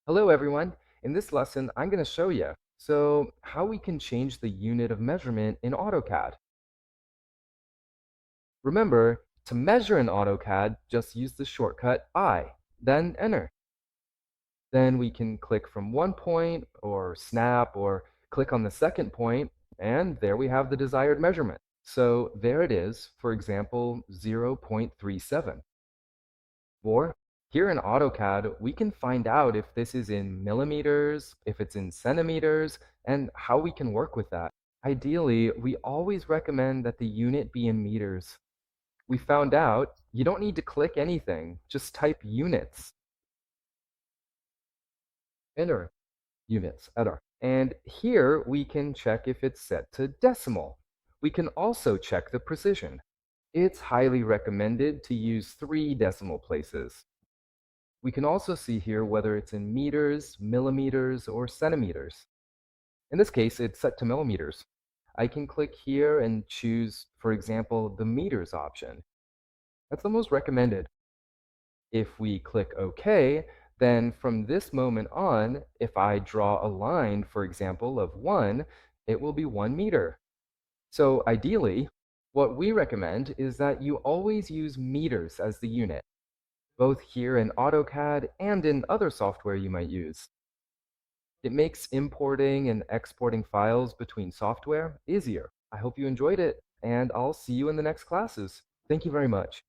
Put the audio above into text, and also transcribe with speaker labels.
Speaker 1: Hello everyone. In this lesson, I'm going to show you how we can change the unit of measurement in AutoCAD. Remember, to measure in AutoCAD, just use the shortcut I, then enter. Then we can click from one point or snap or click on the second point, and there we have the desired measurement. So there it is, for example, 0.37. Or here in AutoCAD, we can find out if this is in millimeters, if it's in centimeters, and how we can work with that. Ideally, we always recommend that the unit be in meters. We found out you don't need to click anything, just type units, enter enter. And here we can check if it's set to decimal. We can also check the precision. It's highly recommended to use 3 decimal places. We can also see here whether it's in meters, millimeters, or centimeters. In this case, it's set to millimeters. I can click here and choose, for example, the meters option. That's the most recommended. If we click OK, then from this moment on, if I draw a line, for example, of 1, it will be 1 meter. So ideally, what we recommend is that you always use meters as the unit, both here in AutoCAD and in other software you might use. It makes importing and exporting files between software easier. I hope you enjoyed it, and I'll see you in the next classes. Thank you very much.